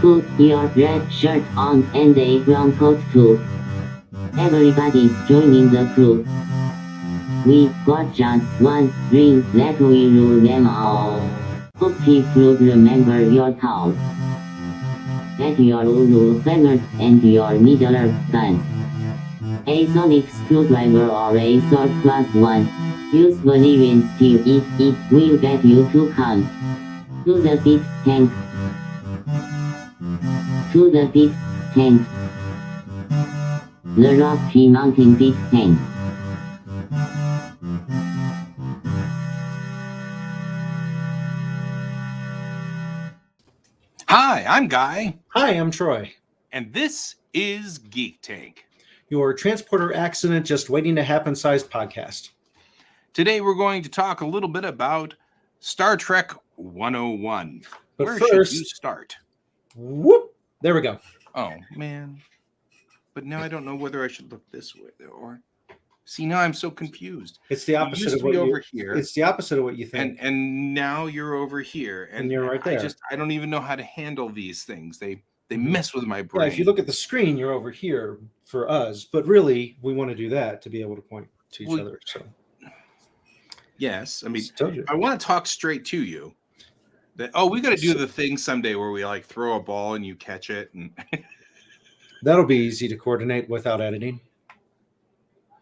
Put your red shirt on and a brown coat too. Everybody's joining the crew. We got just one drink that we rule them all. Hope you'll remember your towel. Get your Uru fingers and your Middle Earth guns. A sonic screwdriver or a sword +1. Usually when still it will get you to come. To the pit tank. To the pit tank. The Rocky Mountain pit tank. Hi, I'm Guy. Hi, I'm Troy. And this is Geek Tank. Your transporter accident just waiting to happen sized podcast. Today we're going to talk a little bit about Star Trek 101. But Where first, should you start? Whoop! There we go. Oh, man. But now I don't know whether I should look this way or... See, now I'm so confused. It's the opposite of what you over here. It's the opposite of what you think. And now you're over here. And you're right there. I don't even know how to handle these things. They mess with my brain. Yeah, if you look at the screen, you're over here for us. But really, we want to do that to be able to point to each other. So, yes, I mean, I want to talk straight to you. We got to do the thing someday where we like throw a ball and you catch it, and that'll be easy to coordinate without editing.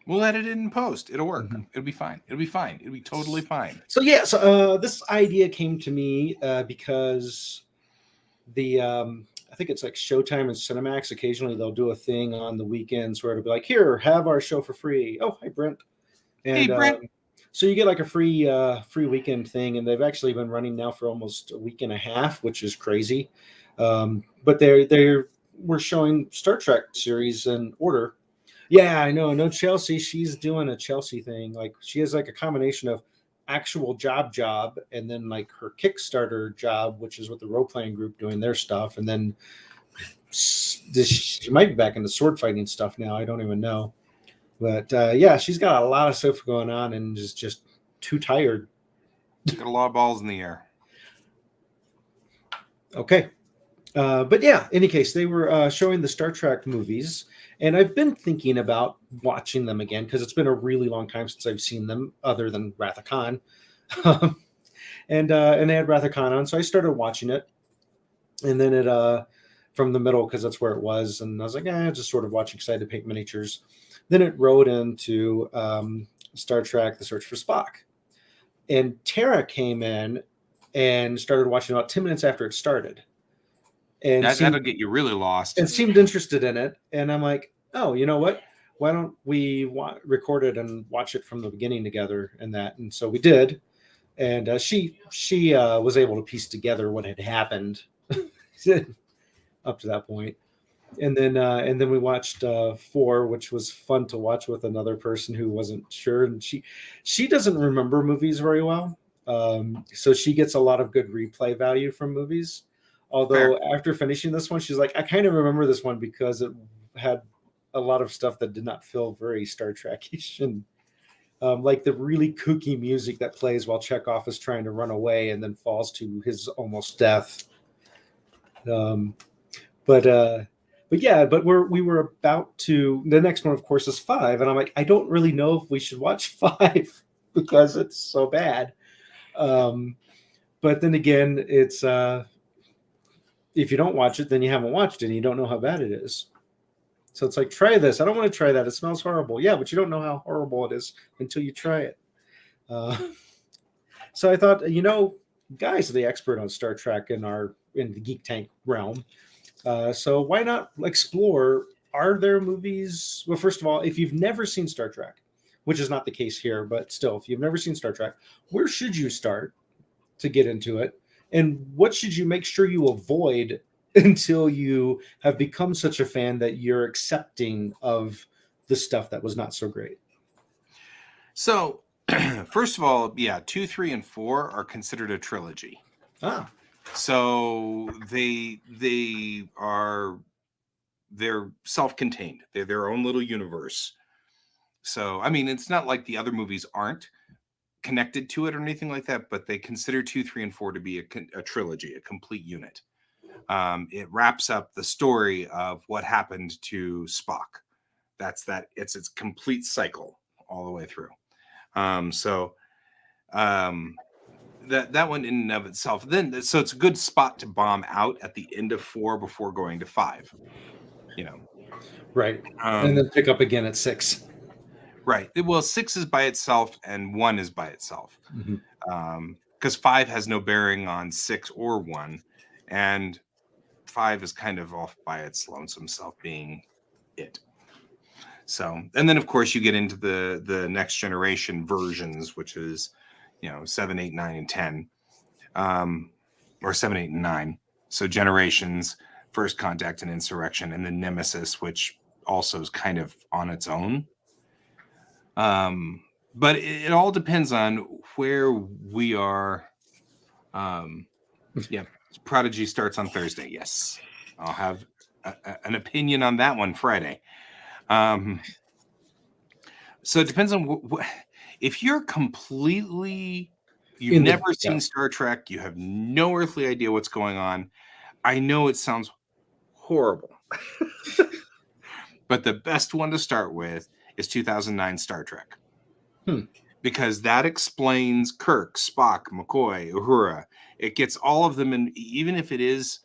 We'll edit it in post. It'll work. Mm-hmm. It'll be fine. It'll be fine. It'll be totally fine. So this idea came to me because the I think it's like Showtime and Cinemax. Occasionally they'll do a thing on the weekends where it'll be like, here, have our show for free. Oh, hi Brent. And, hey Brent. So you get like a free weekend thing, and they've actually been running now for almost a week and a half, which is crazy. But we're showing Star Trek series in order. Yeah, I know. No, Chelsea. She's doing a Chelsea thing. Like she has like a combination of actual job, and then like her Kickstarter job, which is with the role playing group doing their stuff, and then she might be back into sword fighting stuff now. I don't even know, but she's got a lot of stuff going on, and is just too tired. Got a lot of balls in the air. Okay. But yeah, in any case, they were showing the Star Trek movies, and I've been thinking about watching them again because it's been a really long time since I've seen them, other than Wrath of Khan. And they had Wrath of Khan on, so I started watching it, and then it from the middle because that's where it was, and I was like, just sort of watching because I had to paint miniatures. Then it rode into Star Trek: The Search for Spock, and Tara came in and started watching about 10 minutes after it started. And that'll get you really lost. And seemed interested in it. And I'm like, oh, you know what? Why don't we record it and watch it from the beginning together and that? And so we did. And she was able to piece together what had happened up to that point. And then we watched 4, which was fun to watch with another person who wasn't sure. And she doesn't remember movies very well. So she gets a lot of good replay value from movies. Although after finishing this one, she's like, I kind of remember this one because it had a lot of stuff that did not feel very Star Trek-ish. And like the really kooky music that plays while Chekhov is trying to run away and then falls to his almost death. But we were about to, the next one, of course, is 5. And I'm like, I don't really know if we should watch 5 because it's so bad. But then again, it's... if you don't watch it, then you haven't watched it and you don't know how bad it is. So it's like, try this. I don't want to try that. It smells horrible. Yeah, but you don't know how horrible it is until you try it. So I thought, Guy's the expert on Star Trek in the Geek Tank realm. So why not explore, are there movies? Well, first of all, if you've never seen Star Trek, which is not the case here, but still, if you've never seen Star Trek, where should you start to get into it? And what should you make sure you avoid until you have become such a fan that you're accepting of the stuff that was not so great? So, first of all, 2, 3, and 4 are considered a trilogy. So they're self-contained. They're their own little universe. So, I mean, it's not like the other movies aren't connected to it or anything like that, but they consider 2, 3, and 4 to be a trilogy, a complete unit. it wraps up the story of what happened to Spock. It's its complete cycle all the way through. That one in and of itself, so it's a good spot to bomb out at the end of 4 before going to 5. Right. And then pick up again at 6. Right. Well, 6 is by itself and 1 is by itself. Because 5 has no bearing on 6 or 1, and 5 is kind of off by its lonesome self being it. So, and then of course you get into the next generation versions, which is 7, 8, 9, and 10, or 7, 8, and 9. So Generations, First Contact, and Insurrection, and then Nemesis, which also is kind of on its own. But it all depends on where we are. Prodigy starts on Thursday. Yes, I'll have an opinion on that one Friday. So it depends on if you're you've never seen Star Trek, you have no earthly idea what's going on. I know it sounds horrible, but the best one to start with is 2009 Star Trek. Because that explains Kirk, Spock, McCoy, Uhura. It gets all of them in, even if it is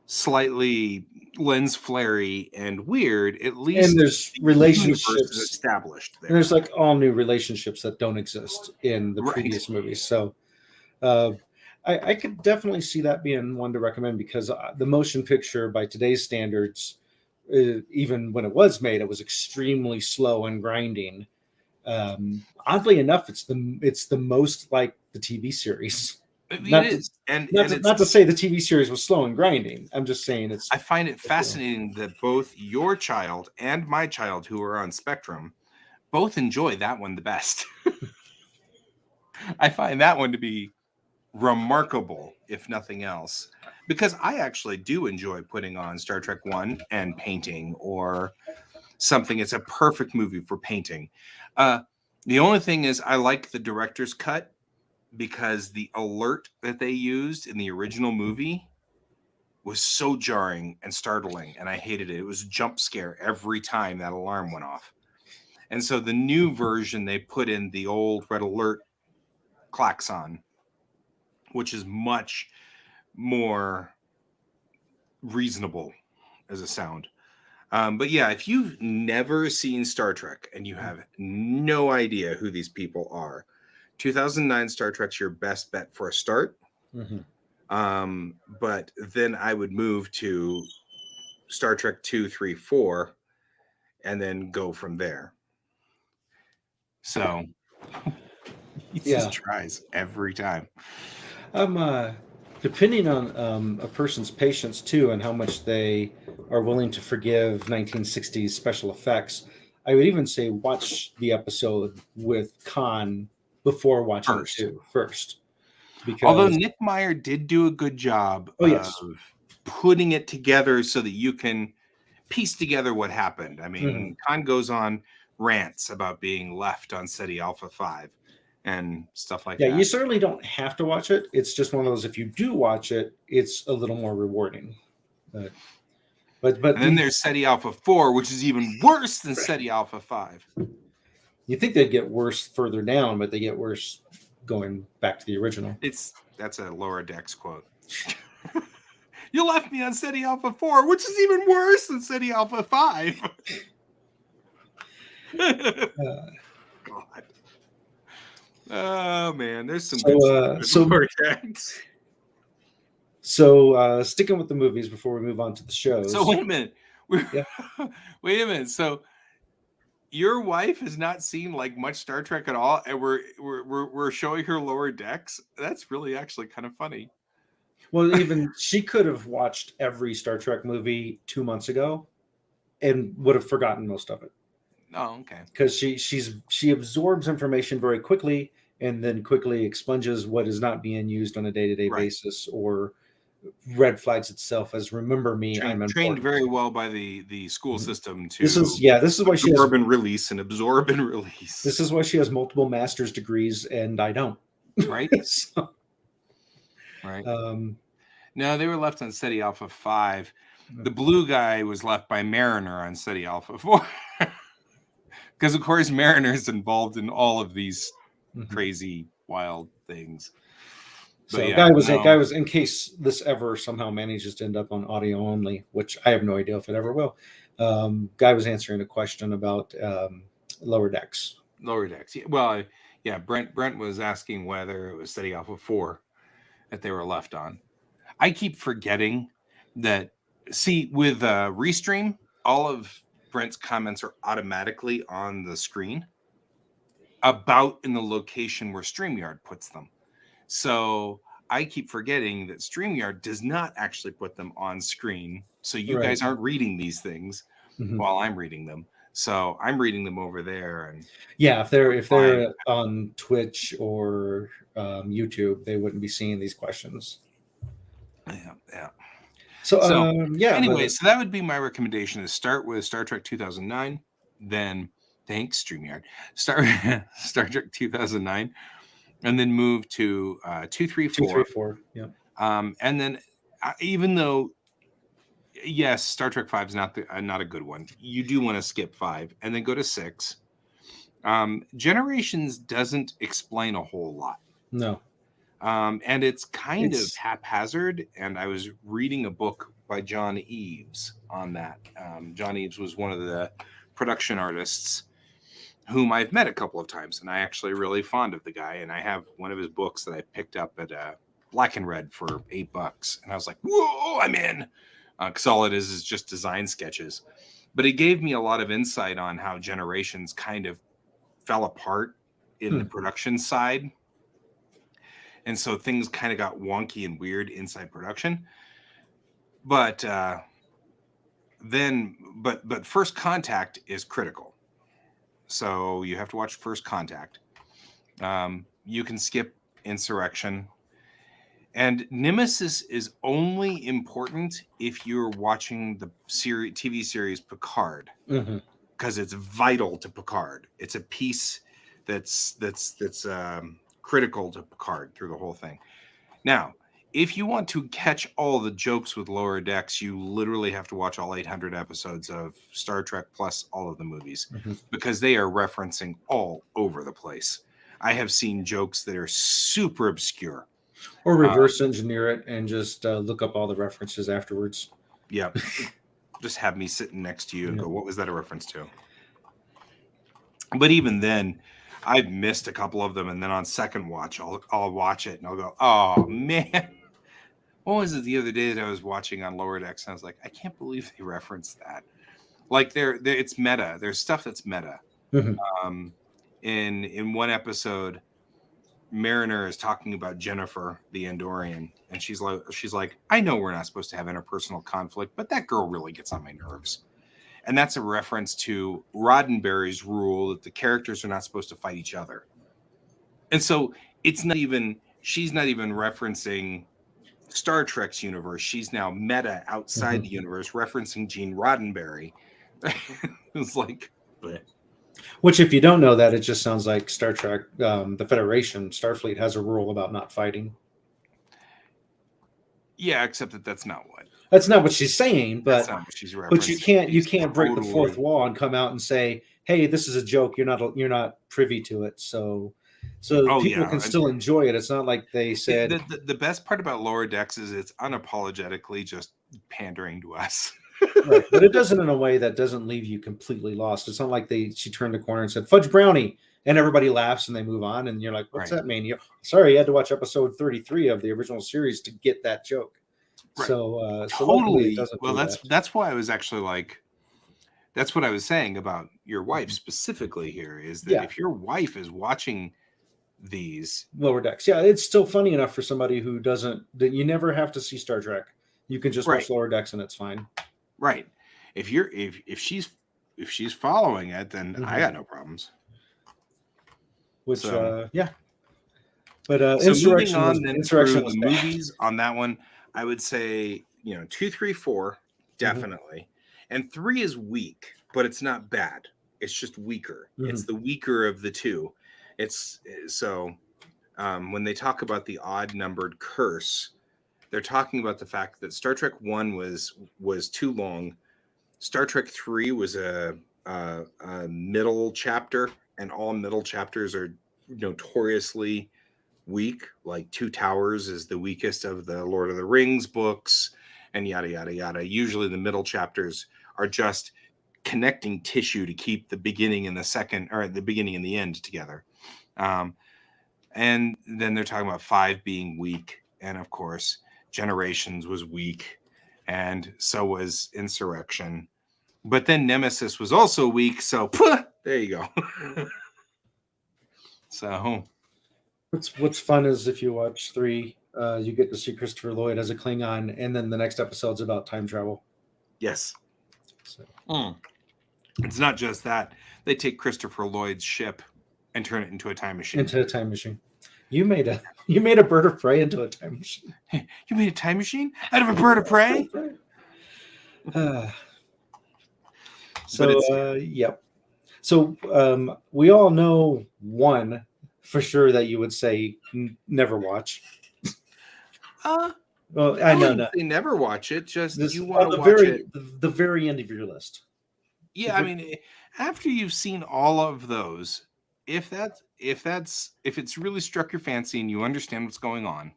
slightly lens flary and weird, at least and there's relationships established there. There's like all new relationships that don't exist in the previous movies. So I could definitely see that being one to recommend, because the motion picture by today's standards, even when it was made, it was extremely slow and grinding. Oddly enough, it's the most like the TV series. Not to say the TV series was slow and grinding. I'm just saying I find it fascinating that both your child and my child, who are on Spectrum, both enjoy that one the best. I find that one to be remarkable, if nothing else, because I actually do enjoy putting on Star Trek 1 and painting or something. It's a perfect movie for painting. The only thing is I like the director's cut, because the alert that they used in the original movie was so jarring and startling, and I hated it. It was a jump scare every time that alarm went off. And so the new version, they put in the old red alert klaxon, which is much more reasonable as a sound. But yeah, if you've never seen Star Trek and you have no idea who these people are, 2009 Star Trek's your best bet for a start. But then I would move to Star Trek 2, 3, 4, and then go from there. So he just tries every time. Depending on a person's patience too, and how much they are willing to forgive 1960s special effects, I would even say watch the episode with Khan before watching it too first. Because although Nick Meyer did do a good job of putting it together so that you can piece together what happened. I mean, Khan goes on rants about being left on SETI Alpha 5 and stuff like that. Yeah, you certainly don't have to watch it. It's just one of those, if you do watch it, it's a little more rewarding. But and then there's SETI Alpha 4, which is even worse than SETI Alpha 5. You think they'd get worse further down, but they get worse going back to the original. That's a Lower Decks quote. You left me on SETI Alpha 4, which is even worse than SETI Alpha 5. God. Oh man, there's some good Lower Decks. So sticking with the movies before we move on to the shows. So wait a minute. Wait a minute. So your wife has not seen like much Star Trek at all, and we're showing her Lower Decks. That's really actually kind of funny. Well, even she could have watched every Star Trek movie 2 months ago and would have forgotten most of it. Oh, okay. Because she absorbs information very quickly and then quickly expunges what is not being used on a day-to-day basis, or red flags itself as remember me. I'm trained very well by the school system to this is why she absorb and release and absorb and release. This is why she has multiple master's degrees and I don't. Right. So, right. No, they were left on SETI Alpha 5. Mm-hmm. The blue guy was left by Mariner on SETI Alpha 4. Because, of course, Mariner's involved in all of these crazy, wild things. So but guy was in case this ever somehow manages to end up on audio only, which I have no idea if it ever will. Guy was answering a question about Lower Decks. Lower Decks. Well, yeah, Brent was asking whether it was SETI Alpha 4 that they were left on. I keep forgetting that, see, with Restream, all of Brent's comments are automatically on the screen about in the location where StreamYard puts them. So I keep forgetting that StreamYard does not actually put them on screen. So you guys aren't reading these things while I'm reading them. So I'm reading them over there. And yeah, if they're on Twitch or YouTube, they wouldn't be seeing these questions. Yeah. So anyway, so that would be my recommendation: is start with Star Trek 2009, then thanks StreamYard, Star Trek 2009, and then move to 234. Yeah. And then even though yes, Star Trek 5 is not a good one, you do want to skip 5 and then go to 6. Generations doesn't explain a whole lot. No. And it's kind of haphazard. And I was reading a book by John Eves on that. John Eves was one of the production artists whom I've met a couple of times, and I actually really fond of the guy. And I have one of his books that I picked up at Black and Red for $8, and I was like, "Whoa, I'm in!" Because all it is just design sketches. But it gave me a lot of insight on how Generations kind of fell apart in the production side. And so things kind of got wonky and weird inside production. But but First Contact is critical. So you have to watch First Contact. You can skip Insurrection. And Nemesis is only important if you're watching the TV series Picard. Because it's vital to Picard. It's a piece that's critical to Picard through the whole thing. Now, if you want to catch all the jokes with Lower Decks, you literally have to watch all 800 episodes of Star Trek plus all of the movies, because they are referencing all over the place. I have seen jokes that are super obscure. Or reverse engineer it and just look up all the references afterwards. Yeah. Just have me sitting next to you and go, what was that a reference to? But even then, I've missed a couple of them, and then on second watch, I'll watch it and I'll go, oh man, what was it the other day that I was watching on Lower Decks? And I was like, I can't believe they referenced that. Like it's meta. There's stuff that's meta. In one episode, Mariner is talking about Jennifer, the Andorian, and she's like, I know we're not supposed to have interpersonal conflict, but that girl really gets on my nerves. And that's a reference to Roddenberry's rule that the characters are not supposed to fight each other. And so she's not even referencing Star Trek's universe. She's now meta outside the universe, referencing Gene Roddenberry. It's like, bleh. Which, if you don't know that, it just sounds like Star Trek, the Federation, Starfleet has a rule about not fighting. Yeah, except that's not what she's saying, but that's not what she's referencing. But you can't break the fourth wall and come out and say, "Hey, this is a joke. You're not privy to it." So people can still enjoy it. It's not like they said. The best part about Lower Decks is it's unapologetically just pandering to us. Right, but it does it in a way that doesn't leave you completely lost. It's not like she turned the corner and said "fudge brownie" and everybody laughs and they move on, and you're like, "What's that mean?" Sorry, you had to watch episode 33 of the original series to get that joke. Right. So totally. It doesn't that's why I was actually like, that's what I was saying about your wife specifically here, is that if your wife is watching these Lower Decks, it's still funny enough for somebody who doesn't. That you never have to see Star Trek. You can just watch Lower Decks and it's fine. Right. If she's following it, then I got no problems. Which But so moving on then through the movies on that one, I would say 2, 3, 4 definitely, and 3 is weak, but it's not bad. It's just weaker. It's the weaker of the two. It's so when they talk about the odd numbered curse, they're talking about the fact that Star Trek 1 was too long. Star Trek 3 was a middle chapter, and all middle chapters are notoriously weak. Like Two Towers is the weakest of the Lord of the Rings books, and yada yada yada. Usually the middle chapters are just connecting tissue to keep the beginning and the second, or the beginning and the end together. And then they're talking about 5 being weak, and of course Generations was weak, and so was Insurrection. But then Nemesis was also weak, so there you go. So What's fun is if you watch 3, you get to see Christopher Lloyd as a Klingon, and then the next episode's about time travel. yes, So it's not just that. They take Christopher Lloyd's ship and turn it into a time machine. into a time machine. You made a bird of prey into a time machine. You made a time machine out of a bird of prey? Yep. So we all know one for sure that you would say never watch. Well, I know They never watch it. Just this you want to the watch it. the very end of your list. Yeah, I mean, after you've seen all of those, if it's really struck your fancy and you understand what's going on,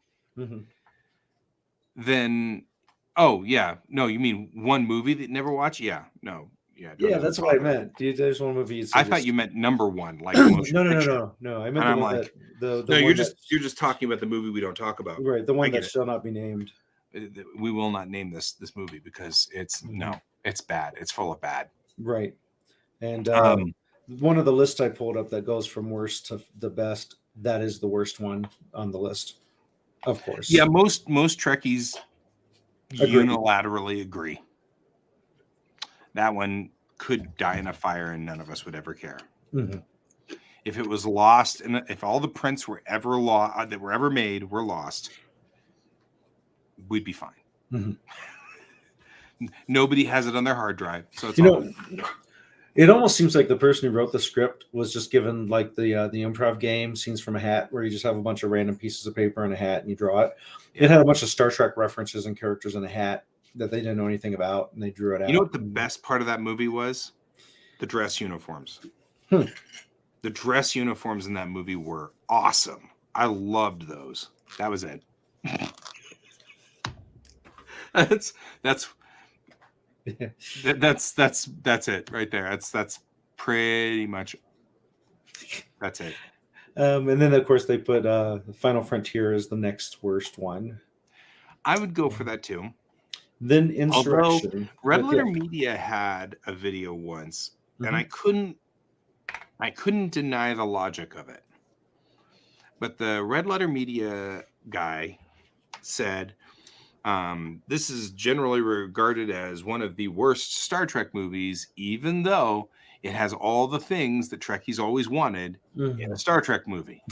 then you mean one movie that you never watch? Yeah, no, yeah, that's what I meant. There's one movie. I thought you meant number one, like motion picture. No. I meant And the I'm one like, that no, you're just talking about the movie we don't talk about. Right, the one that it. shall not be named. We will not name this movie because it's it's bad. It's full of bad. Right. And one of the lists I pulled up that goes from worst to the best, that is the worst one on the list. Of course. Yeah, most Trekkies unilaterally agree. That one could die in a fire and none of us would ever care. If it was lost, and if all the prints were ever that were ever made were lost, we'd be fine. Nobody has it on their hard drive, so it's it almost seems like the person who wrote the script was just given like the improv game Scenes from a Hat, where you just have a bunch of random pieces of paper and a hat and you draw it. Yeah. It had a bunch of Star Trek references and characters in a hat that they didn't know anything about, and they drew it out. You know what the best part of that movie was? The dress uniforms. The dress uniforms in that movie were awesome. I loved those. That was it. That's it right there. That's pretty much that's it. And then of course they put Final Frontier as the next worst one. I would go for that too. Then Insurrection. Although Red Letter Media had a video once, and I couldn't deny the logic of it. But the Red Letter Media guy said, this is generally regarded as one of the worst Star Trek movies, even though it has all the things that Trekkies always wanted in a Star Trek movie.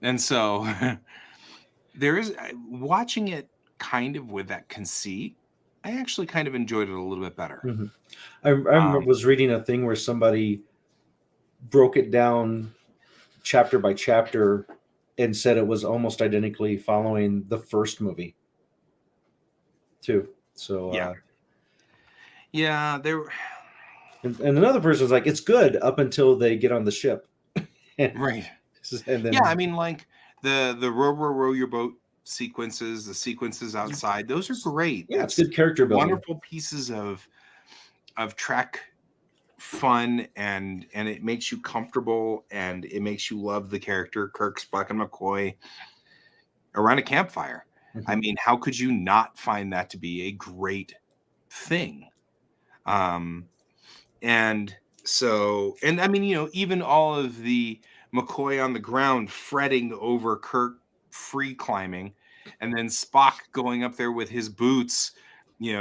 And so there is, watching it kind of with that conceit, I actually kind of enjoyed it a little bit better. I was reading a thing where somebody broke it down chapter by chapter and said it was almost identically following the first movie too. So there. And another person's like, it's good up until they get on the ship. Right. And then, I mean, like the row your boat sequences, the sequences outside, those are great. Yeah, it's good character building. Wonderful pieces of Trek fun, and it makes you comfortable, and it makes you love the character Kirk, Spock, and McCoy around a campfire. I mean, how could you not find that to be a great thing? And so, and I mean, even all of the McCoy on the ground fretting over Kirk free climbing, and then Spock going up there with his boots,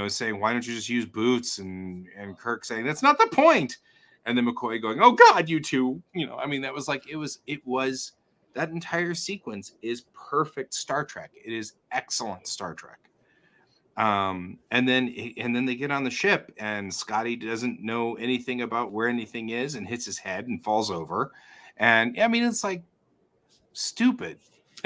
saying, why don't you just use boots? And Kirk saying, that's not the point. And then McCoy going, oh God, you two, I mean, that was like, it was that entire sequence is perfect Star Trek. It is excellent Star Trek. And then they get on the ship, and Scotty doesn't know anything about where anything is and hits his head and falls over. And I mean, it's like stupid.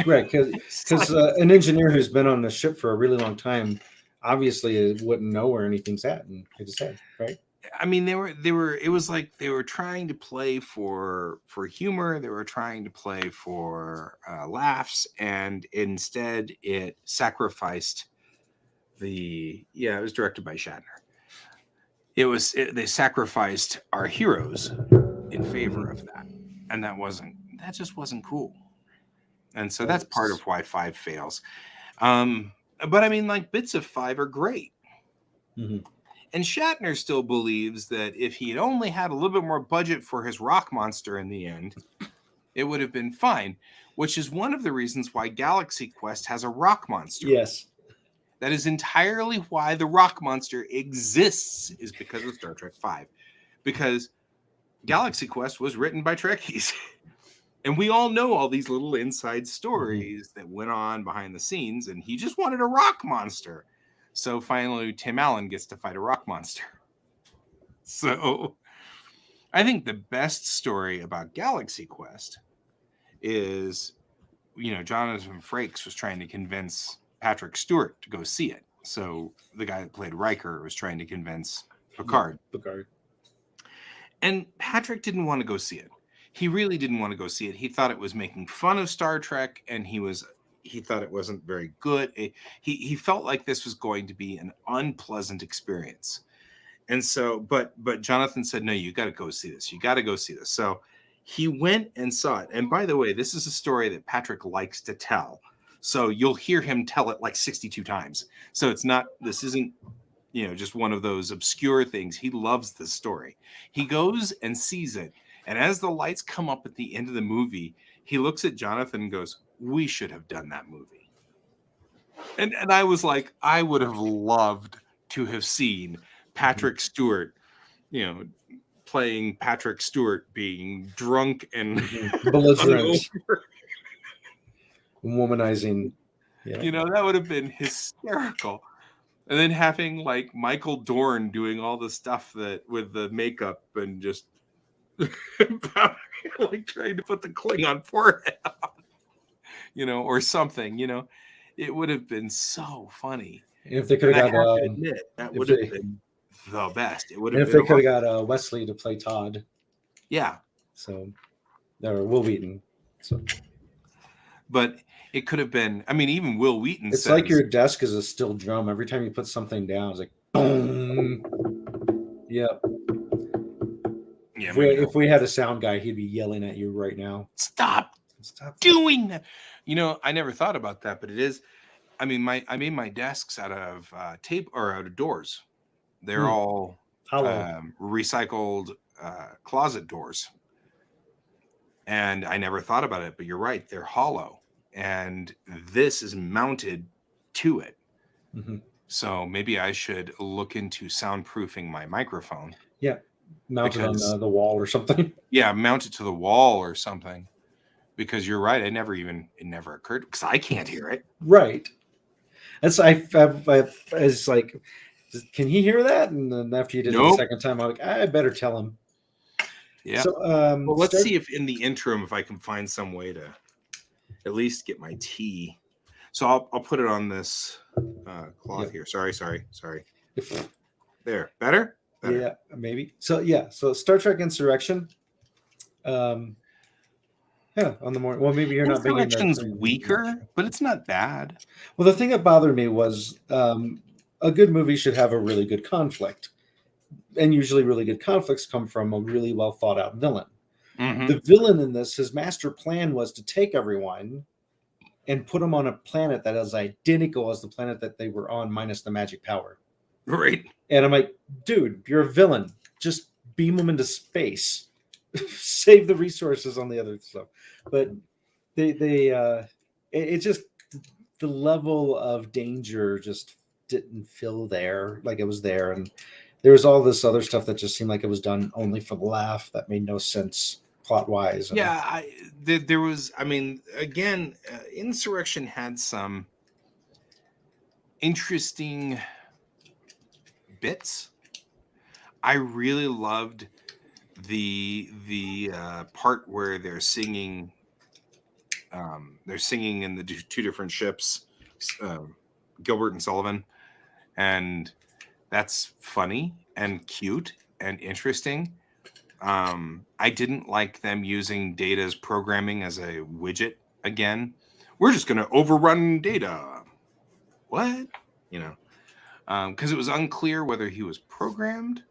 Right, because It's like, an engineer who's been on the ship for a really long time obviously wouldn't know where anything's at and hit his head, right? I mean, they were. It was like they were trying to play for humor. They were trying to play for laughs, and instead it sacrificed the. Yeah, it was directed by Shatner. They sacrificed our heroes in favor of that, and that just wasn't cool. And so that's part of why 5 fails. But I mean, like, bits of 5 are great. Mhm. And Shatner still believes that if he'd only had a little bit more budget for his rock monster in the end, it would have been fine, which is one of the reasons why Galaxy Quest has a rock monster. Yes. That is entirely why the rock monster exists, is because of Star Trek V. Because Galaxy Quest was written by Trekkies. And we all know all these little inside stories that went on behind the scenes, and he just wanted a rock monster. So finally, Tim Allen gets to fight a rock monster. So I think the best story about Galaxy Quest is, Jonathan Frakes was trying to convince Patrick Stewart to go see it. So the guy that played Riker was trying to convince Picard. Yeah, Picard. And Patrick didn't want to go see it. He really didn't want to go see it. He thought it was making fun of Star Trek, and he thought it wasn't very good. He felt like this was going to be an unpleasant experience. And so, but Jonathan said, no, you got to go see this. You got to go see this. So he went and saw it. And by the way, this is a story that Patrick likes to tell. So you'll hear him tell it like 62 times. So this isn't, just one of those obscure things. He loves this story. He goes and sees it. And as the lights come up at the end of the movie, he looks at Jonathan and goes, we should have done that movie. And I was like, I would have loved to have seen Patrick Stewart, playing Patrick Stewart being drunk and belligerent, womanizing. Yeah. That would have been hysterical. And then having like Michael Dorn doing all the stuff that with the makeup and just like trying to put the Klingon forehead on, or something, it would have been so funny. If they could have got, that would have been the best. It would have if they could have got Wesley to play Todd. Yeah. So, or Will Wheaton. So, but it could have been. I mean, even Will Wheaton. It's like your desk is a steel drum. Every time you put something down, it's like boom. Yep. Yeah. If we had a sound guy, he'd be yelling at you right now. Stop doing that. I never thought about that, but it is. I mean, I made my desks out of tape or out of doors. They're all recycled closet doors. And I never thought about it, but you're right. They're hollow. And this is mounted to it. Mm-hmm. So maybe I should look into soundproofing my microphone. Yeah. Mount it on the wall or something. Yeah, mount it to the wall or something. Because you're right. It never occurred because I can't hear it. Right. That's I was like, can he hear that? And then after you did it the second time, I'm like, I better tell him. Yeah. So, well, let's see if in the interim, if I can find some way to at least get my tea. So I'll put it on this cloth here. Sorry. There. Better? Yeah, maybe. So Star Trek Insurrection. Yeah, on the morning. Well, maybe you're not big. Insurrection's weaker, but it's not bad. Well, the thing that bothered me was a good movie should have a really good conflict. And usually really good conflicts come from a really well thought out villain. Mm-hmm. The villain in this, his master plan was to take everyone and put them on a planet that is identical as the planet that they were on, minus the magic power. Right. And I'm like, dude, you're a villain. Just beam them into space. Save the resources on the other stuff. But it just, the level of danger just didn't feel there like it was there. And there was all this other stuff that just seemed like it was done only for the laugh that made no sense plot wise. Yeah, there was, I mean, again, Insurrection had some interesting bits. I really loved the part where they're singing They're singing in the two different ships, Gilbert and Sullivan, and that's funny and cute and interesting. I didn't like them using Data's programming as a widget again. We're just going to overrun Data. What? You know, because it was unclear whether he was programmed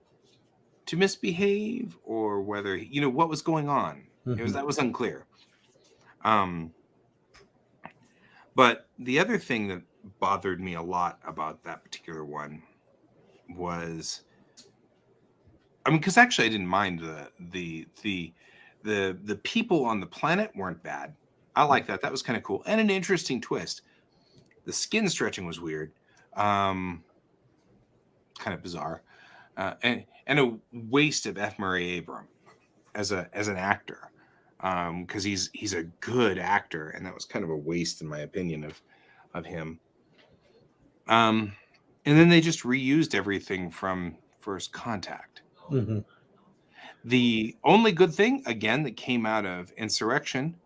to misbehave or whether, what was going on. That was unclear. But the other thing that bothered me a lot about that particular one was, because actually I didn't mind the people on the planet weren't bad. I like that. That was kind of cool and an interesting twist. The skin stretching was weird, kind of bizarre, and a waste of F. Murray Abraham as an actor, because he's a good actor, and that was kind of a waste in my opinion of him. And then they just reused everything from First Contact. Mm-hmm. The only good thing, again, that came out of Insurrection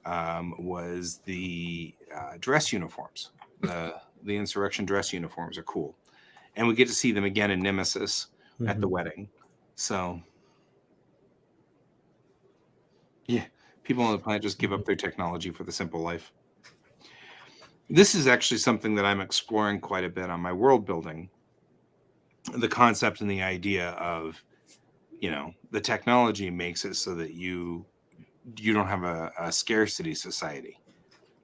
was the dress uniforms. The Insurrection dress uniforms are cool. And we get to see them again in Nemesis at the wedding. So, yeah, people on the planet just give up their technology for the simple life. This is actually something that I'm exploring quite a bit on my world building. The concept and the idea of, the technology makes it so that you don't have a scarcity society.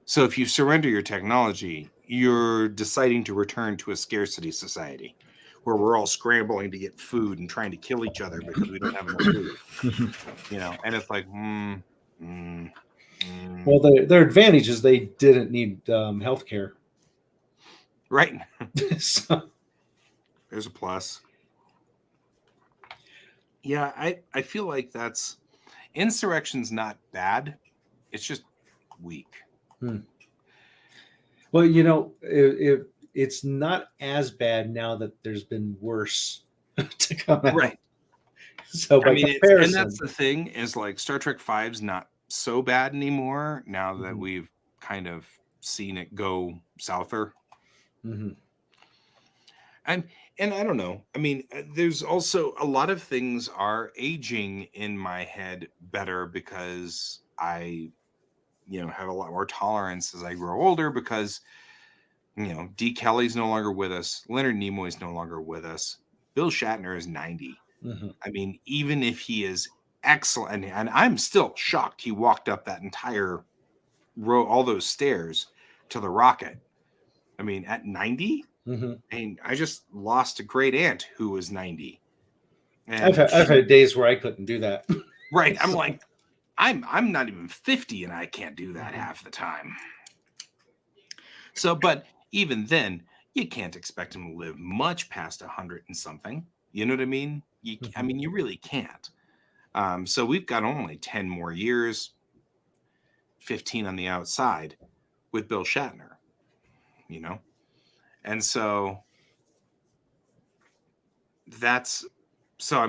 So if you surrender your technology, you're deciding to return to a scarcity society where we're all scrambling to get food and trying to kill each other because we don't have enough food. And it's like, Well, their advantage is they didn't need health care. Right. So. There's a plus. Yeah, I feel like that's Insurrection's not bad. It's just weak. Well, it's not as bad now that there's been worse to come out. Right. So by comparison, and that's the thing is like Star Trek V's not so bad anymore now that we've kind of seen it go souther. And I don't know. There's also a lot of things are aging in my head better because I, have a lot more tolerance as I grow older because, D. Kelly's no longer with us. Leonard Nimoy's no longer with us. Bill Shatner is 90. Even if he is excellent, and I'm still shocked he walked up that entire row, all those stairs to the rocket. At 90? And I just lost a great aunt who was 90. And I've had days where I couldn't do that. Right. I'm like, I'm not even 50 and I can't do that half the time. So, but even then, you can't expect him to live much past 100 and something. You know what I mean? You really can't. So we've got only 10 more years, 15 on the outside with Bill Shatner, And so that's, so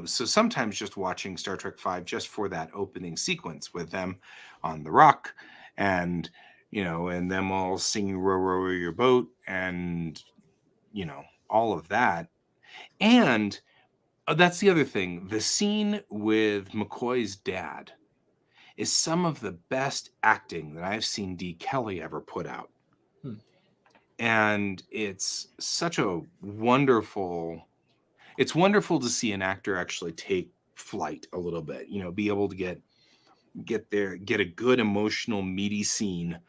so sometimes just watching Star Trek V just for that opening sequence with them on the rock and, and them all singing Row, Row, Row Your Boat and, all of that. And that's the other thing. The scene with McCoy's dad is some of the best acting that I've seen D. Kelly ever put out. And it's such a wonderful, it's wonderful to see an actor actually take flight a little bit, be able to get a good emotional meaty scene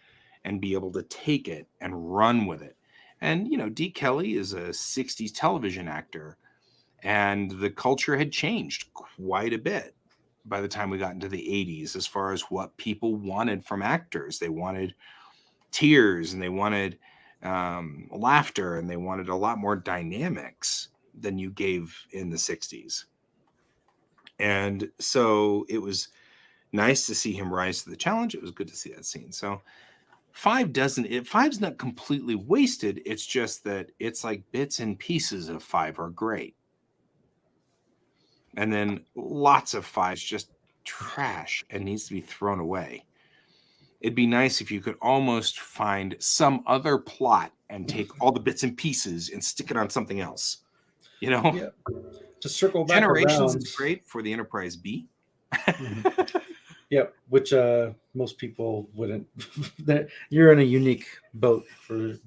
and be able to take it and run with it. And, D. Kelly is a 60s television actor and the culture had changed quite a bit by the time we got into the 80s as far as what people wanted from actors. They wanted tears and they wanted laughter and they wanted a lot more dynamics than you gave in the 60s. And so it was nice to see him rise to the challenge. It was good to see that scene. So Five's not completely wasted. It's just that it's like bits and pieces of Five are great. And then lots of Five's just trash and needs to be thrown away. it'd be nice if you could almost find some other plot and take all the bits and pieces and stick it on something else. You know, Yeah. To circle back Generations around. is great for the Enterprise B. Mhm. Yep, which most people wouldn't. You're in a unique boat for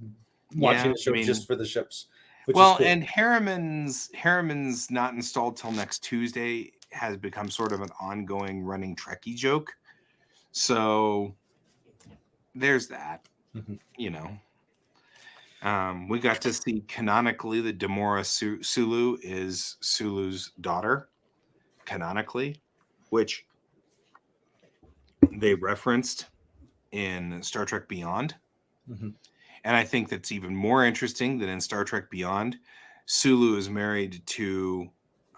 watching Yeah, a show just for the ships, which is well, cool. and Harriman's not installed till next Tuesday has become sort of an ongoing running Trekkie joke. So there's that. Mhm. You know, we got to see canonically that Demora Sulu is Sulu's daughter, canonically, which they referenced in Star Trek Beyond. Mhm. And I think that's even more interesting that in Star Trek Beyond, Sulu is married to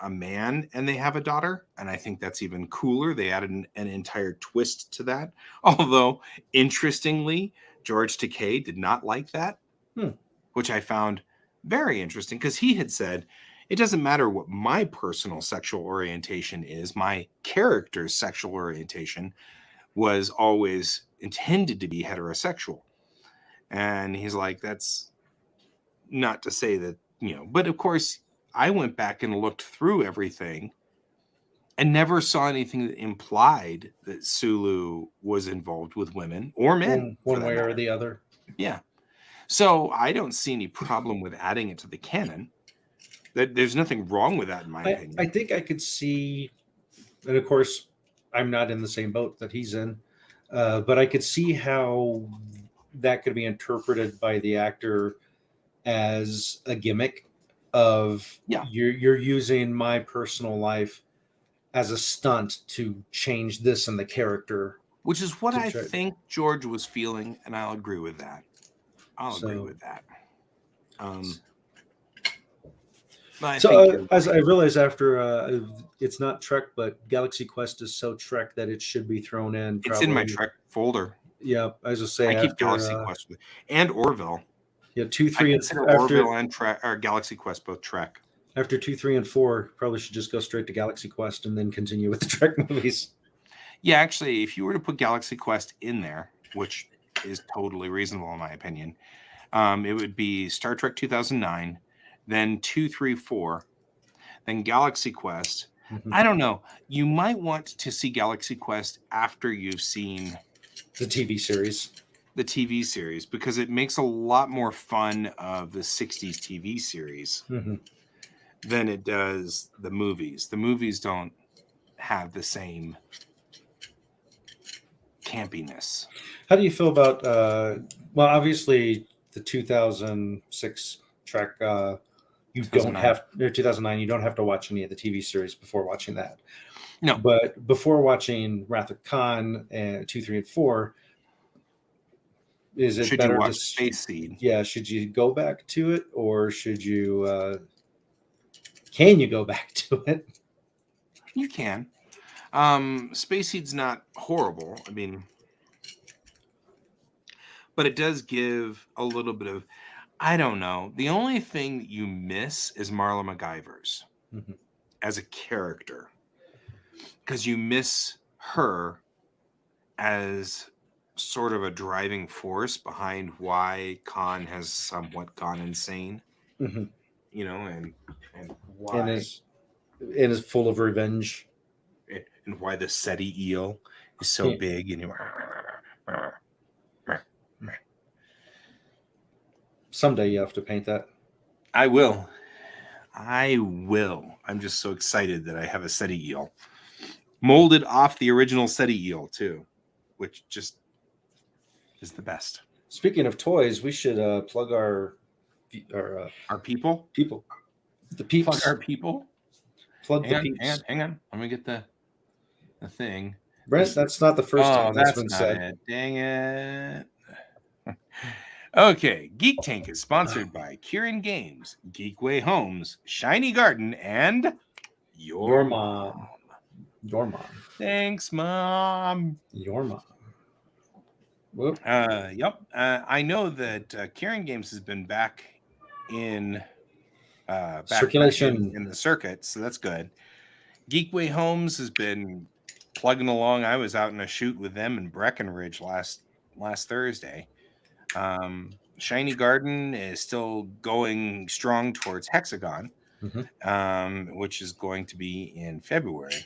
a man and they have a daughter. And I think that's even cooler. They added an entire twist to that. Although, interestingly, George Takei did not like that, which I found very interesting because he had said, it doesn't matter what my personal sexual orientation is, my character's sexual orientation was always intended to be heterosexual. And he's like, that's not to say that, but of course, I went back and looked through everything and never saw anything that implied that Sulu was involved with women or men. One way or the other. Yeah. So I don't see any problem with adding it to the canon. There's nothing wrong with that, in my opinion. I think I could see, and of course, I'm not in the same boat that he's in, but I could see how that could be interpreted by the actor as a gimmick of you're using my personal life as a stunt to change this in the character, which is what I think George was feeling, and I'll agree with that. Agree with that. As I realized after, it's not Trek, but Galaxy Quest is so Trek that it should be thrown in. It's in my Trek folder. Yeah, I was just saying. I keep Galaxy Quest and Orville. Yeah, 2, 3, and Orville and Trek or Galaxy Quest both Trek. After 2, 3, and 4, probably should just go straight to Galaxy Quest and then continue with the Trek movies. Yeah, actually, if you were to put Galaxy Quest in there, which is totally reasonable in my opinion, it would be Star Trek 2009, then 2, 3, 4, then Galaxy Quest. Mm-hmm. I don't know. You might want to see Galaxy Quest after you've seen the TV series. The TV series, because it makes a lot more fun of the 60s TV series than it does the movies. The movies don't have the same campiness. How do you feel about, well, obviously the 2006 Trek, you don't have, or 2009, you don't have to watch any of the TV series before watching that. No. But before watching Wrath of Khan and 2, 3, and 4, is it better to Space Seed? Yeah, should you go back to it, or should you? Can you go back to it? You can. Space Seed's not horrible. I mean, but it does give a little bit of, I don't know. The only thing that you miss is Marla MacGyver's as a character, because you miss her as sort of a driving force behind why Khan has somewhat gone insane, and why and is full of revenge, and why the SETI eel is so big and someday you have to paint that. I will. I'm just so excited that I have a SETI eel molded off the original SETI eel too, which just is the best. Speaking of toys, we should plug our people. The peeps. Plug our people. Plug the peeps. Hang on. Let me get the thing. Brent, that's not the first time that's been said. It. Dang it. Okay, Geek Tank is sponsored by Kieran Games, Geekway Homes, Shiny Garden, and your mom. Your mom. Thanks, Mom. Your mom. Whoop. Yep. I know that Kieran Games has been back in circulation in the circuit, so that's good. Geekway Homes has been plugging along. I was out in a shoot with them in Breckenridge last Thursday. Shiny Garden is still going strong towards Hexagon, which is going to be in February.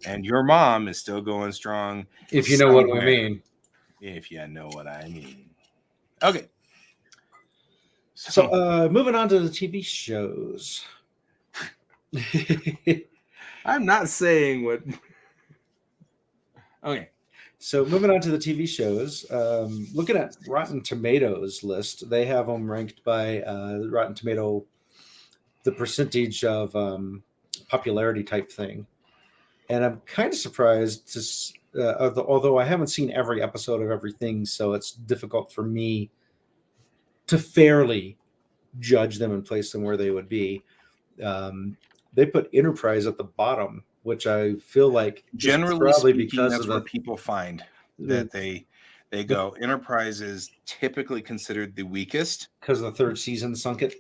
And your mom is still going strong. If you know what I mean. If you know what I mean. Okay. So moving on to the TV shows. I'm not saying what. Okay. So moving on to the TV shows, looking at Rotten Tomatoes list, they have them ranked by Rotten Tomato, the percentage of popularity type thing. And I'm kind of surprised although I haven't seen every episode of everything, so it's difficult for me to fairly judge them and place them where they would be. They put Enterprise at the bottom, which I feel like generally probably speaking, because that's of where people find that they go. Enterprise is typically considered the weakest because the third season sunk it.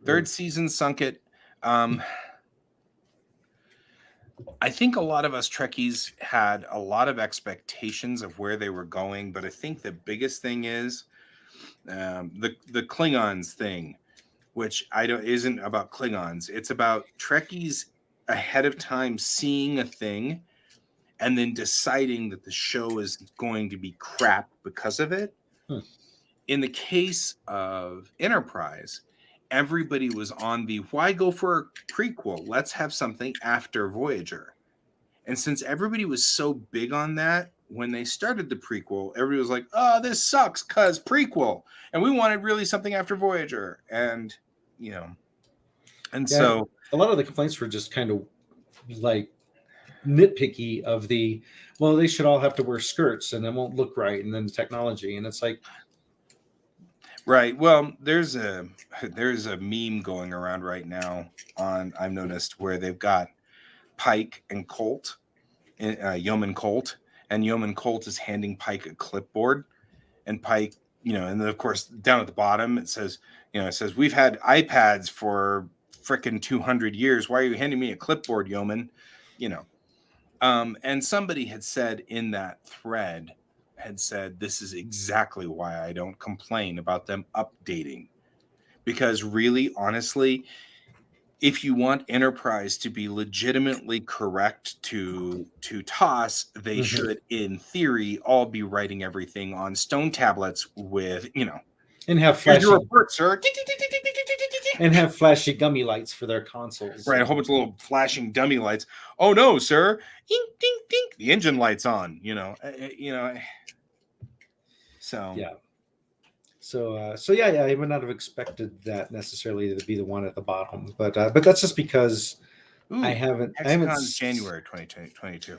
Third season sunk it. I think a lot of us Trekkies had a lot of expectations of where they were going, but I think the biggest thing is the Klingons thing, which isn't about Klingons. It's about Trekkies ahead of time seeing a thing and then deciding that the show is going to be crap because of it. In the case of Enterprise, everybody was on the why go for a prequel? Let's have something after Voyager. And since everybody was so big on that, when they started the prequel, everybody was like, oh, this sucks because prequel. And we wanted really something after Voyager. And, so a lot of the complaints were just kind of like nitpicky of they should all have to wear skirts and it won't look right. And then the technology. And it's like, right. Well, there's a meme going around right now I've noticed where they've got Pike and Colt, Yeoman Colt, and Yeoman Colt is handing Pike a clipboard, and Pike, and then of course down at the bottom it says we've had iPads for frickin' 200 years. Why are you handing me a clipboard, Yeoman? And somebody had said in that thread, this is exactly why I don't complain about them updating. Because really, honestly, if you want Enterprise to be legitimately correct to toss, they should, in theory, all be writing everything on stone tablets with, and have flashy report, sir. And have flashy gummy lights for their consoles. Right, a whole bunch of little flashing dummy lights. Oh no, sir! Ding, ding, ding. The engine light's on. So yeah. So yeah, I would not have expected that necessarily to be the one at the bottom, but that's just because I haven't January 2022.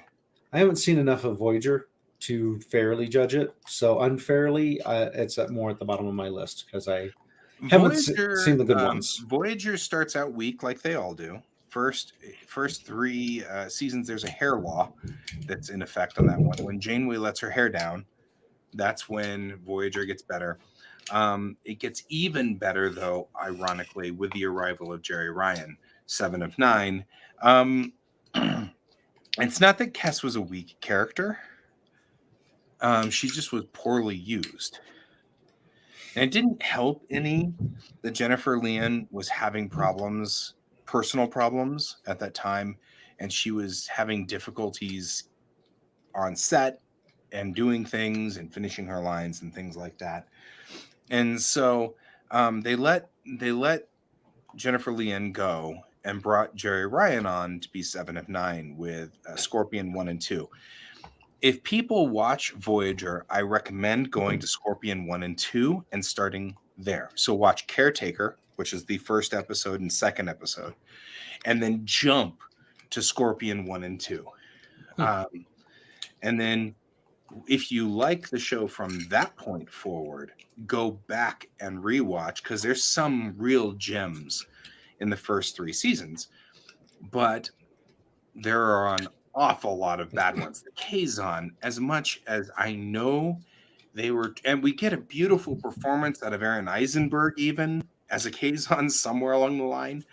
I haven't seen enough of Voyager to fairly judge it. So unfairly, it's more at the bottom of my list because I haven't seen the good ones. Voyager starts out weak like they all do. First 3 seasons, there's a hair law that's in effect on that one. When Janeway lets her hair down, that's when Voyager gets better. It gets even better, though, ironically, with the arrival of Jeri Ryan, 7 of 9. It's not that Kes was a weak character. She just was poorly used. And it didn't help any that Jennifer Lien was having personal problems at that time, and she was having difficulties on set and doing things and finishing her lines and things like that. And so they let Jennifer Lien go and brought Jeri Ryan on to be 7 of 9 with Scorpion 1 and 2. If people watch Voyager, I recommend going to Scorpion 1 and 2 and starting there. So watch Caretaker, which is the first episode and second episode, and then jump to Scorpion 1 and 2. And then if you like the show from that point forward, go back and rewatch, because there's some real gems in the first 3 seasons, but there are an awful lot of bad ones. The Kazon, as much as I know they were, and we get a beautiful performance out of Aaron Eisenberg even as a Kazon somewhere along the line.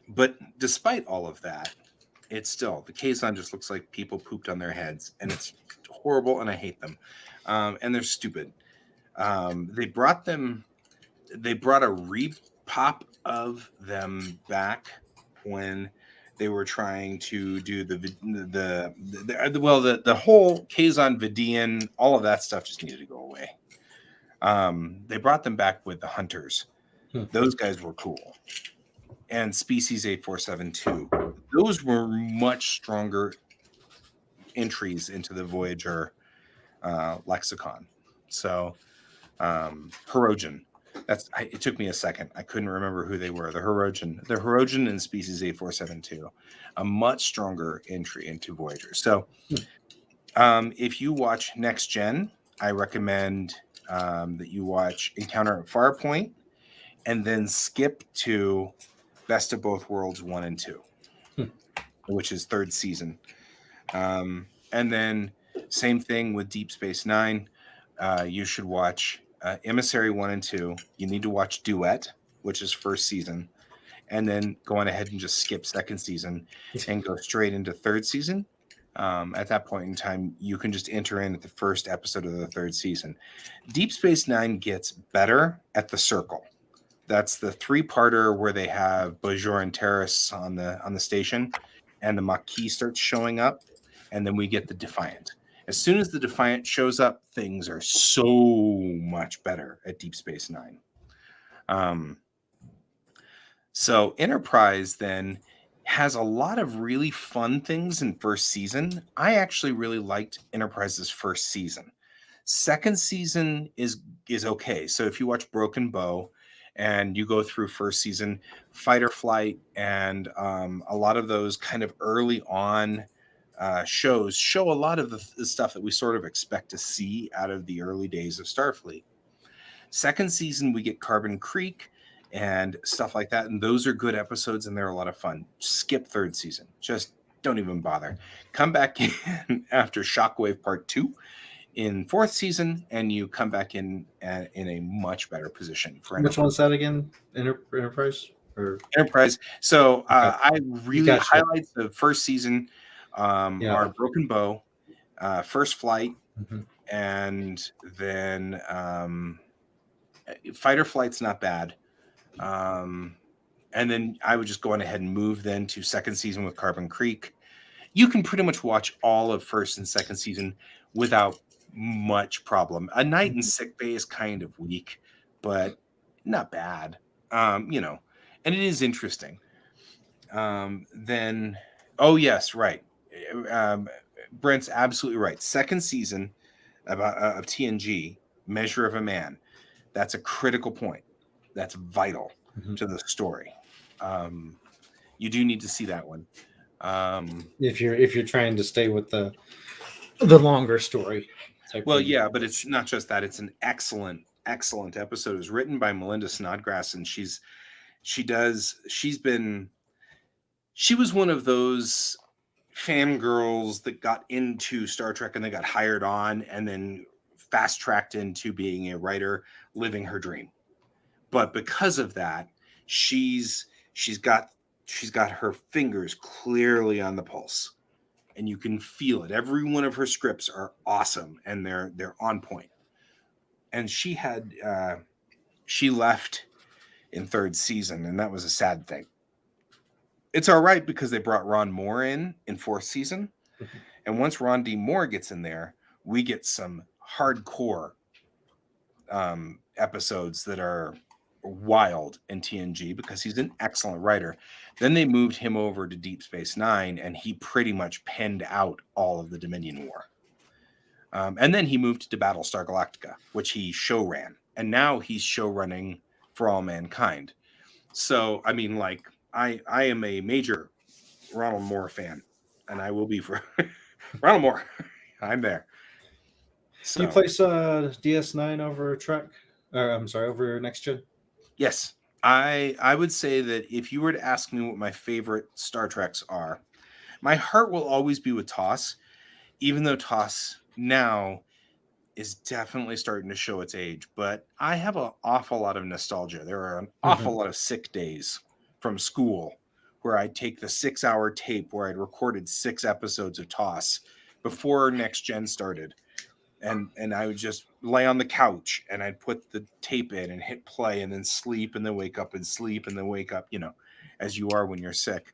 But despite all of that, it's still, the Kazon just looks like people pooped on their heads, and it's horrible, and I hate them. And they're stupid. They brought a repop of them back when they were trying to do the whole Kazon Vidian, all of that stuff just needed to go away. They brought them back with the Hunters. Those guys were cool. And Species 8472. Those were much stronger entries into the Voyager lexicon. So, Hirogen. It took me a second. I couldn't remember who they were. The Hirogen and Species 8472, a much stronger entry into Voyager. So, if you watch Next Gen, I recommend that you watch Encounter at Farpoint, and then skip to Best of Both Worlds 1 and 2, which is 3rd season. And then same thing with Deep Space Nine. You should watch Emissary 1 and 2. You need to watch Duet, which is 1st season. And then go on ahead and just skip 2nd season and go straight into 3rd season. At that point in time, you can just enter in at the 1st episode of the 3rd season. Deep Space Nine gets better at the Circle. That's the 3-parter where they have Bajoran terrorists on the station, and the Maquis starts showing up, and then we get the Defiant. As soon as the Defiant shows up, things are so much better at Deep Space Nine. So Enterprise then has a lot of really fun things in 1st season. I actually really liked Enterprise's 1st season. 2nd season is okay. So if you watch Broken Bow and you go through 1st season, Fight or Flight, and a lot of those kind of early on shows show a lot of the stuff that we sort of expect to see out of the early days of Starfleet. 2nd season, we get Carbon Creek and stuff like that, and those are good episodes, and they're a lot of fun. Skip 3rd season. Just don't even bother. Come back in after Shockwave Part 2 in 4th season, and you come back in a much better position for Which one's that again? Enterprise or Enterprise? So Okay. I really Gotcha. highlights the 1st season are Broken Bow, First Flight, and then Fight or Flight's not bad. And then I would just go on ahead and move then to 2nd season with Carbon Creek. You can pretty much watch all of 1st and 2nd season without much problem. A Night in Sick Bay is kind of weak, but not bad. And it is interesting. Then, oh yes, right. Brent's absolutely right. 2nd season of TNG, Measure of a Man. That's a critical point. That's vital to the story. You do need to see that one. If you're trying to stay with the longer story. Well, yeah, but it's not just that. It's an excellent episode. It was written by Melinda Snodgrass, and she was one of those fangirls that got into Star Trek and they got hired on and then fast tracked into being a writer, living her dream. But because of that, she's got her fingers clearly on the pulse, and you can feel it. Every one of her scripts are awesome, and they're on point. And she left in 3rd season, and that was a sad thing. It's all right because they brought Ron Moore in 4th season, and once Ron D. Moore gets in there, we get some hardcore episodes that are wild in TNG because he's an excellent writer. Then they moved him over to Deep Space Nine, and he pretty much penned out all of the Dominion War. And then he moved to Battlestar Galactica, which he show ran, and now he's show running For All Mankind. So, I mean, like, I am a major Ronald Moore fan, and I will be for Ronald Moore. I'm there. So, do you place DS9 over Trek? Over Next Gen? Yes. I would say that if you were to ask me what my favorite Star Treks are, my heart will always be with TOS, even though TOS now is definitely starting to show its age. But I have an awful lot of nostalgia. There are an awful lot of sick days from school where I'd take the 6-hour tape where I'd recorded 6 episodes of TOS before Next Gen started. And I would just lay on the couch and I'd put the tape in and hit play and then sleep and then wake up and sleep and then wake up, as you are when you're sick.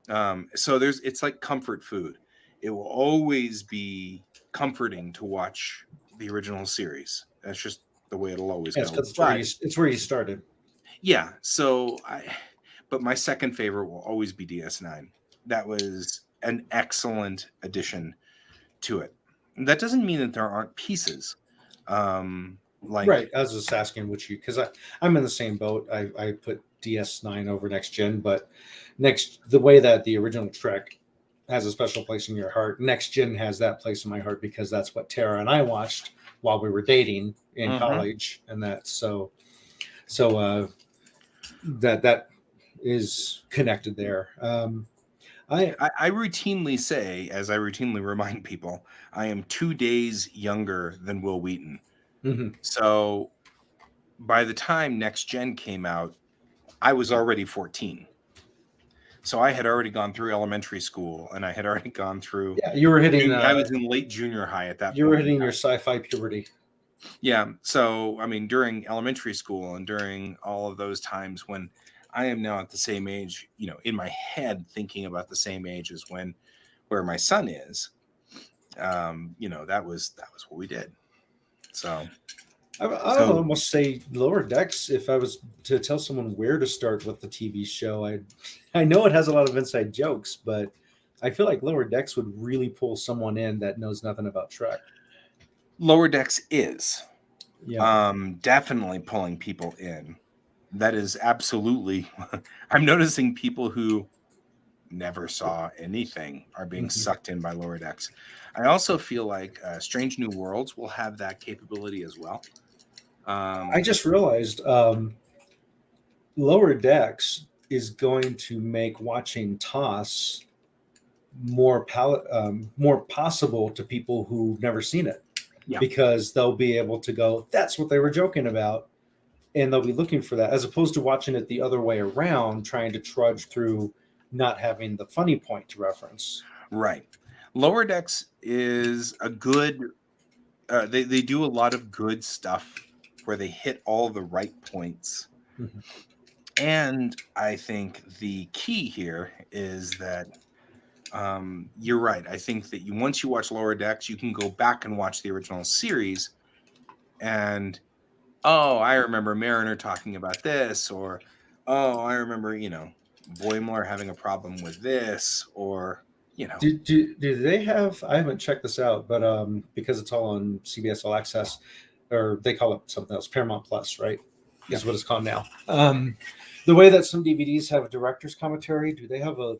So it's like comfort food. It will always be comforting to watch the original series. That's just the way it'll always go. It's where you started. Yeah. But my second favorite will always be DS9. That was an excellent addition to it. That doesn't mean that there aren't pieces. Right. I was just asking because I'm in the same boat. I put DS9 over Next Gen, but the way that the original Trek has a special place in your heart, Next Gen has that place in my heart because that's what Tara and I watched while we were dating in college, and that that is connected there. I routinely say, as I routinely remind people, I am 2 days younger than Will Wheaton. Mm-hmm. So by the time Next Gen came out, I was already 14. So I had already gone through elementary school, and I had already gone through. Yeah, you were hitting. I was in late junior high at that point. You were hitting your sci-fi puberty. Yeah. So, I mean, during elementary school and during all of those times when I am now at the same age, in my head, thinking about the same age as where my son is, that was what we did. So I would almost say Lower Decks. If I was to tell someone where to start with the TV show, I know it has a lot of inside jokes, but I feel like Lower Decks would really pull someone in that knows nothing about Trek. Lower Decks is definitely pulling people in. That is absolutely. I'm noticing people who never saw anything are being sucked in by Lower Decks. I also feel like Strange New Worlds will have that capability as well. I just realized Lower Decks is going to make watching TOS more possible to people who've never seen it, because they'll be able to go, that's what they were joking about, and they'll be looking for that, as opposed to watching it the other way around, trying to trudge through not having the funny point to reference. Right. Lower Decks is a good. They do a lot of good stuff where they hit all the right points. Mm-hmm. And I think the key here is that you're right. I think that once you watch Lower Decks, you can go back and watch the original series and, I remember Mariner talking about this, or, I remember, Boimler having a problem with this, or, Do they have, I haven't checked this out, but because it's all on CBS All Access, or they call it something else, Paramount Plus, right? Is what it's called now. The way that some DVDs have a director's commentary, do they have an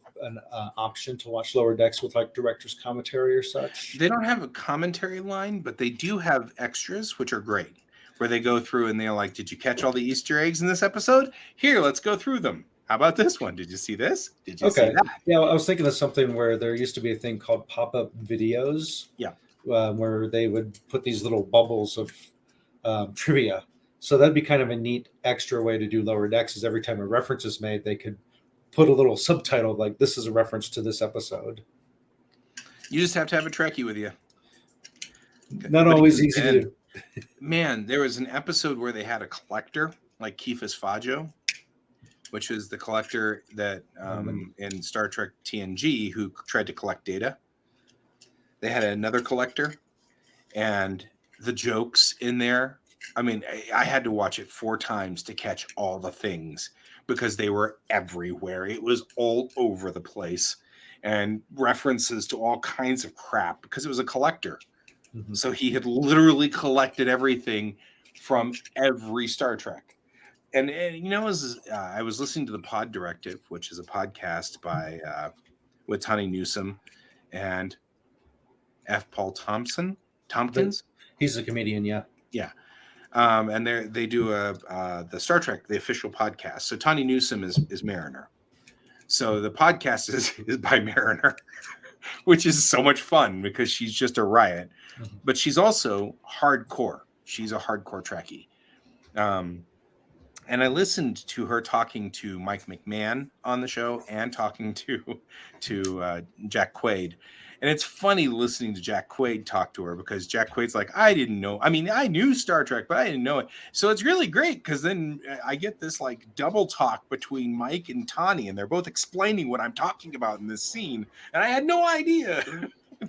option to watch Lower Decks with like director's commentary or such? They don't have a commentary line, but they do have extras, which are great, where they go through and they're like, did you catch all the Easter eggs in this episode? Here, let's go through them. How about this one? Did you see this? Did you see that? Yeah, I was thinking of something where there used to be a thing called pop-up videos. Yeah. Where they would put these little bubbles of trivia. So that'd be kind of a neat extra way to do Lower Decks, is every time a reference is made, they could put a little subtitle like, this is a reference to this episode. You just have to have a Trekkie with you. Not always easy to do. Man, there was an episode where they had a collector, like Kefis Fajo, which is the collector that in Star Trek TNG who tried to collect data. They had another collector, and the jokes in there, I mean, I had to watch it 4 times to catch all the things because they were everywhere. It was all over the place, and references to all kinds of crap because it was a collector. Mm-hmm. So he had literally collected everything from every Star Trek. And as I was listening to the Pod Directive, which is a podcast by with Tony Newsom and F. Paul Tompkins. He's a comedian, yeah. Yeah. And they do the Star Trek, the official podcast. So Tony Newsom is Mariner. So the podcast is by Mariner, which is so much fun because she's just a riot. Mm-hmm. But she's also hardcore. She's a hardcore Trekkie. And I listened to her talking to Mike McMahon on the show and talking to Jack Quaid. And it's funny listening to Jack Quaid talk to her because Jack Quaid's like, I didn't know. I mean, I knew Star Trek, but I didn't know it. So it's really great because then I get this like double talk between Mike and Tawny, and they're both explaining what I'm talking about in this scene. And I had no idea.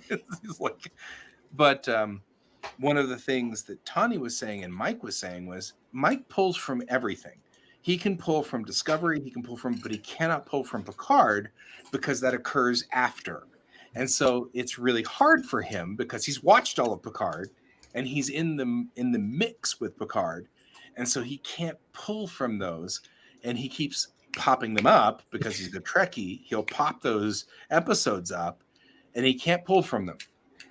It's like, but one of the things that Tawny was saying and Mike was saying was Mike pulls from everything. He can pull from Discovery, he can pull from, but he cannot pull from Picard because that occurs after. And so it's really hard for him because he's watched all of Picard and he's in the mix with Picard. And so he can't pull from those, and he keeps popping them up because he's a Trekkie. He'll pop those episodes up and he can't pull from them.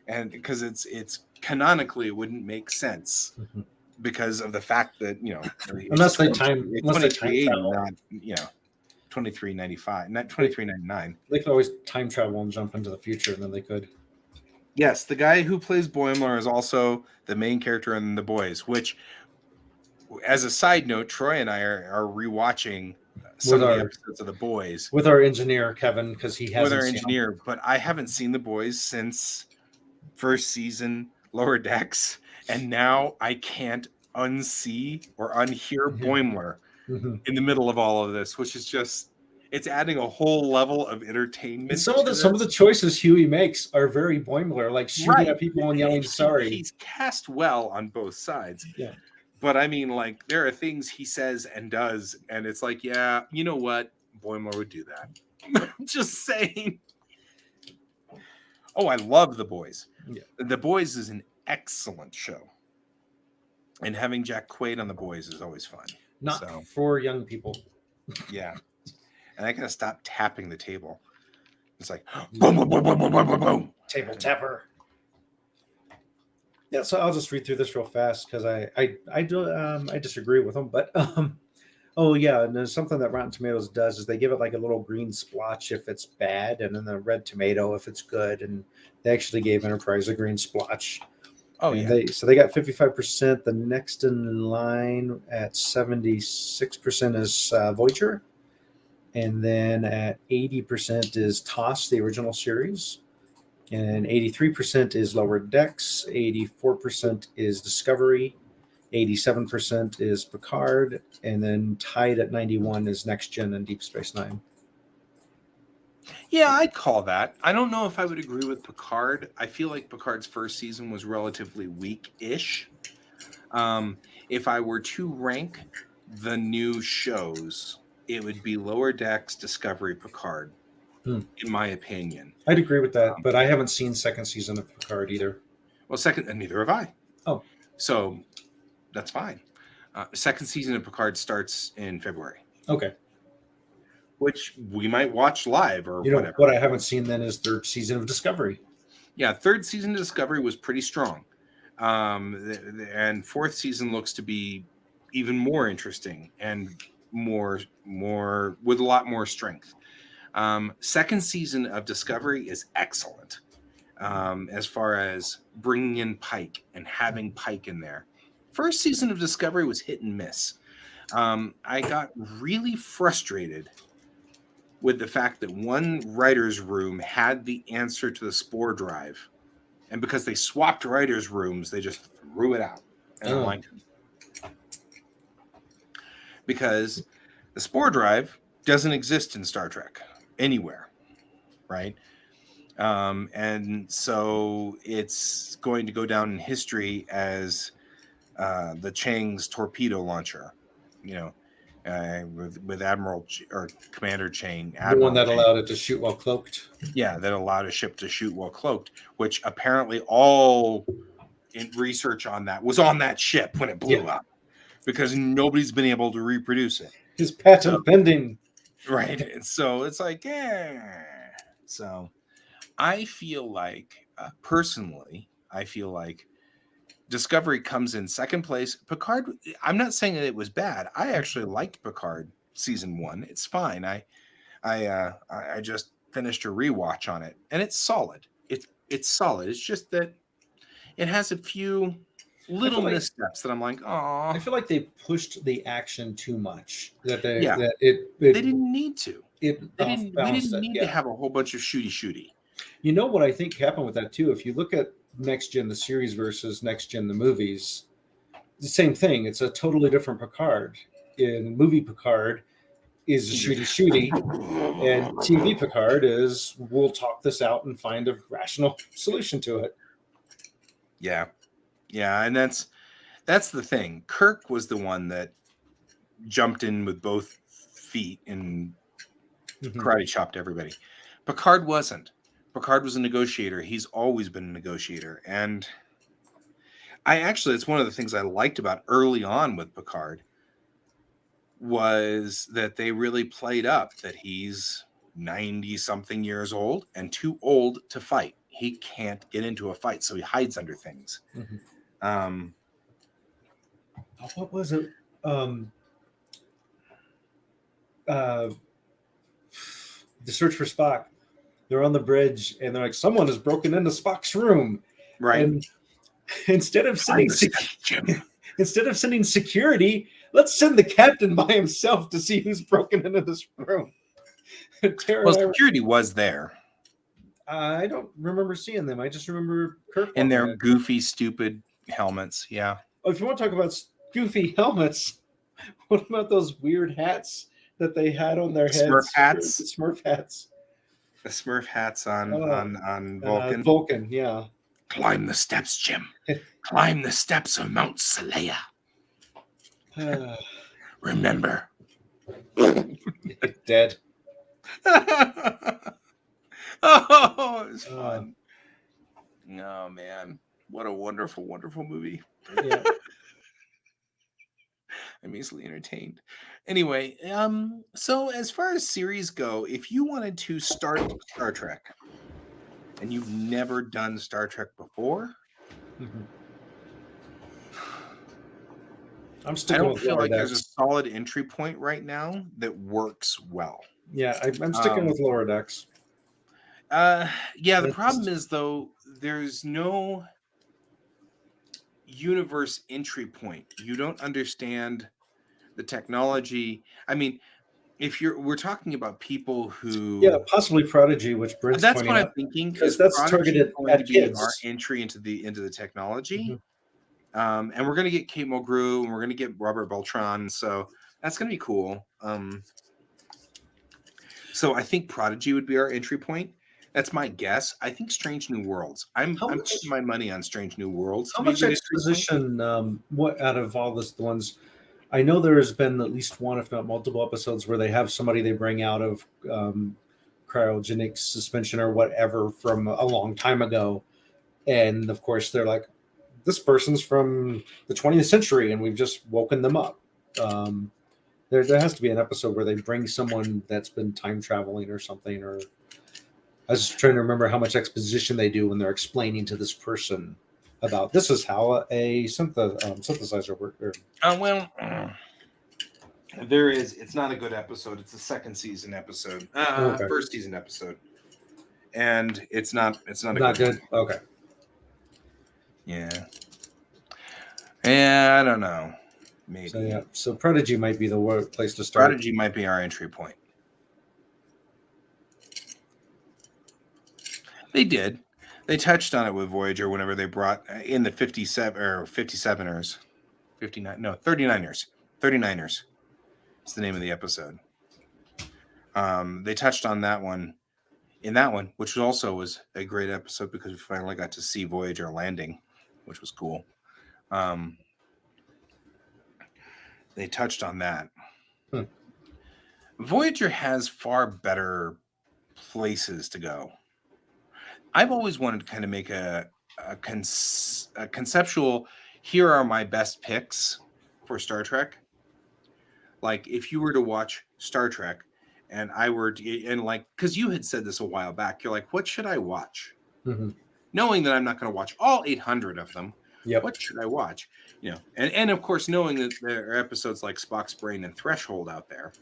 And because it's canonically it wouldn't make sense because of the fact that, you know, unless they time travel. not, you know, 2395, not 2399. They could always time travel and jump into the future, and then they could. Yes, the guy who plays Boimler is also the main character in The Boys, which, as a side note, Troy and I are rewatching some of the episodes of The Boys with our engineer Kevin, because he hasn't with our seen engineer, them. but I haven't seen The Boys since first season Lower Decks, and now I can't unsee or unhear Boimler in the middle of all of this, which is just, it's adding a whole level of entertainment. And some of the choices Huey makes are very Boimler, like shooting at people and yelling sorry. He's cast well on both sides. Yeah. But I mean, like, there are things he says and does, and it's like, yeah, you know what? Boimler would do that. Just saying. Oh, I love The Boys. Yeah. The Boys is an excellent show. And having Jack Quaid on The Boys is always fun. Not for young people. Yeah. And I gotta stop tapping the table. It's like boom, boom, boom, boom, boom, boom, boom, boom. Table tapper. Yeah, so I'll just read through this real fast because I disagree with them, but oh yeah, and there's something that Rotten Tomatoes does is they give it like a little green splotch if it's bad, and then the red tomato if it's good, and they actually gave Enterprise a green splotch. Oh, and yeah. they got 55%. The next in line at 76% is Voyager. And then at 80% is TOS, the original series. And 83% is Lower Decks. 84% is Discovery. 87% is Picard. And then tied at 91 is Next Gen and Deep Space Nine. Yeah, I'd call that. I don't know if I would agree with Picard. I feel like Picard's first season was relatively weak-ish. If I were to rank the new shows, it would be Lower Decks, Discovery, Picard, in my opinion. I'd agree with that, but I haven't seen second season of Picard either. Well, second, and neither have I. Oh. So that's fine. Second season of Picard starts in February. Okay. Which we might watch live or whatever. What I haven't seen then is third season of Discovery. Yeah, third season of Discovery was pretty strong. And fourth season looks to be even more interesting and more with a lot more strength. Second season of Discovery is excellent as far as bringing in Pike and having Pike in there. First season of Discovery was hit and miss. I got really frustrated with the fact that one writer's room had the answer to the spore drive. And because they swapped writers' rooms, they just threw it out. And I'm like, because the spore drive doesn't exist in Star Trek anywhere, right? And so it's going to go down in history as the Chang's torpedo launcher, you know, with Admiral or Commander Chang. The one that allowed it to shoot while cloaked. Yeah, that allowed a ship to shoot while cloaked, which apparently all in research on that was on that ship when it blew up because nobody's been able to reproduce it. His patent pending. Right. And so it's like, So I feel like, personally, Discovery comes in second place. Picard, I'm not saying that it was bad. I actually liked Picard season 1. It's fine. I just finished a rewatch on it, and it's solid. It's solid. It's just that it has a few little missteps that I'm like, oh. I feel like they pushed the action too much. That They didn't need to. We didn't need to have a whole bunch of shooty. You know what I think happened with that too? If you look at Next Gen the series versus Next Gen the movies, the same thing. It's a totally different Picard. In movie Picard is a shooty, and TV Picard is we'll talk this out and find a rational solution to it. Yeah, and that's the thing. Kirk was the one that jumped in with both feet and karate chopped everybody. Picard wasn't. Picard was a negotiator. He's always been a negotiator. And it's one of the things I liked about early on with Picard was that they really played up that he's 90-something years old and too old to fight. He can't get into a fight, so he hides under things. What was it? The Search for Spock. They're on the bridge, and they're like, someone has broken into Spock's room. Right. And instead of sending security, let's send the captain by himself to see who's broken into this room. Security was there. I don't remember seeing them. I just remember Kirk in their goofy, stupid helmets. Yeah. Oh, if you want to talk about goofy helmets, what about those weird hats that they had on their heads? Smurf hats. Smurf hats. The Smurf hats on Vulcan. Vulcan, yeah. Climb the steps, Jim. Climb the steps of Mount Saleya. Remember. Dead. Oh, it was fun. Oh, man. What a wonderful, wonderful movie. Yeah. I'm easily entertained. Anyway, so as far as series go, if you wanted to start Star Trek and you've never done Star Trek before, I don't feel like there's a solid entry point right now that works well. Yeah, I'm sticking with Lower Decks. The problem is, though, there's no universe entry point. You don't understand the technology. I mean, we're talking about people who, possibly Prodigy, which Brent's that's what I'm thinking, because that's targeted at kids. Our entry into the technology, and we're going to get Kate Mulgrew and we're going to get Robert Beltran, so that's going to be cool. So I think Prodigy would be our entry point. That's my guess. I think Strange New Worlds. I'm putting my money on Strange New Worlds. How much exposition? What out of all the ones? I know there has been at least one, if not multiple, episodes where they have somebody they bring out of cryogenic suspension or whatever from a long time ago, and of course they're like, "This person's from the 20th century, and we've just woken them up." There has to be an episode where they bring someone that's been time traveling or something, or I was just trying to remember how much exposition they do when they're explaining to this person about this is how a synthesizer works. There is. It's not a good episode. It's a second season episode, first season episode, and it's not good. Okay. Yeah. I don't know. Maybe. So Prodigy might be the place to start. Prodigy might be our entry point. They did. They touched on it with Voyager whenever they brought in the 57ers. 39ers. 39ers. It's the name of the episode. They touched on that one. In that one, which also was a great episode because we finally got to see Voyager landing, which was cool. They touched on that. Voyager has far better places to go. I've always wanted to kind of make a conceptual, here are my best picks for Star Trek. Like if you were to watch Star Trek and I were to, and like, because you had said this a while back, you're like, what should I watch? Knowing that I'm not going to watch all 800 of them. Yep. What should I watch? You know, and of course, knowing that there are episodes like Spock's Brain and Threshold out there,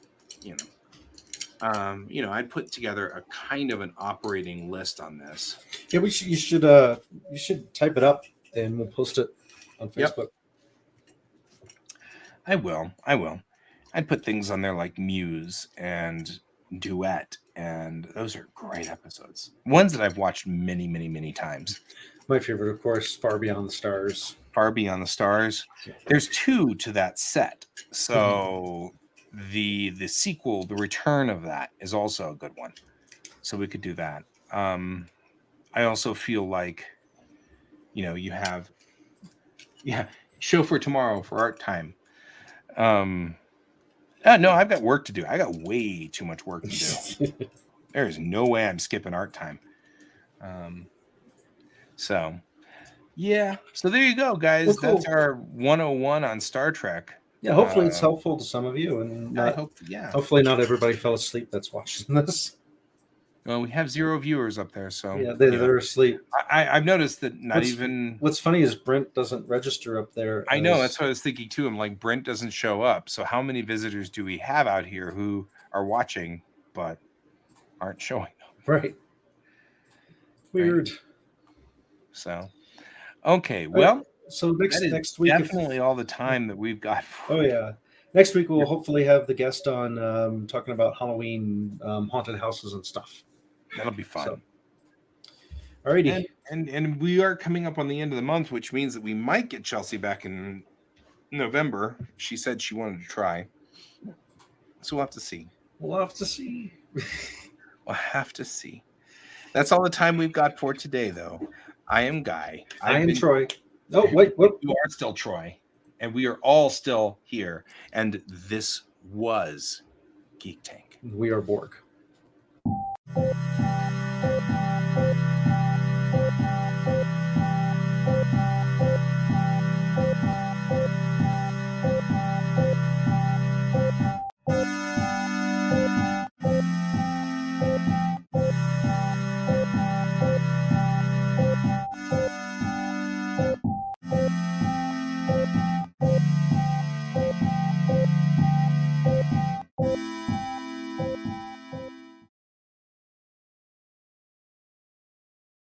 I'd put together a kind of an operating list on this. Yeah, you should type it up and we'll post it on Yep. Facebook. I will. I'd put things on there like Muse and Duet, and those are great episodes. Ones that I've watched many, many, many times. My favorite, of course, Far Beyond the Stars. Far Beyond the Stars. There's 2 to that set, so the sequel, the return of that, is also a good one. So we could do that. I also feel like, you have, show for tomorrow for art time. No, I've got work to do. I got way too much work to do. There is no way I'm skipping art time. So there you go, guys. Well, cool. That's our 101 on Star Trek. Yeah, hopefully it's helpful to some of you, and I hope, hopefully not everybody fell asleep that's watching this. Well, we have 0 viewers up there, so Yeah, they're asleep. I've noticed that What's funny is Brent doesn't register up there. I know, that's what I was thinking too. I'm like, Brent doesn't show up. So how many visitors do we have out here who are watching but aren't showing up? Right. Weird. Right. So, okay. Well, so next week, definitely all the time that we've got. Oh yeah. Next week we'll hopefully have the guest on talking about Halloween haunted houses and stuff. That'll be fun. So, alrighty. And we are coming up on the end of the month, which means that we might get Chelsea back in November. She said she wanted to try. So we'll have to see. We'll have to see. We'll have to see. That's all the time we've got for today, though. I am Guy. I am Troy. Oh, wait. What? You are still Troy. And we are all still here. And this was Geek Tank. We are Borg.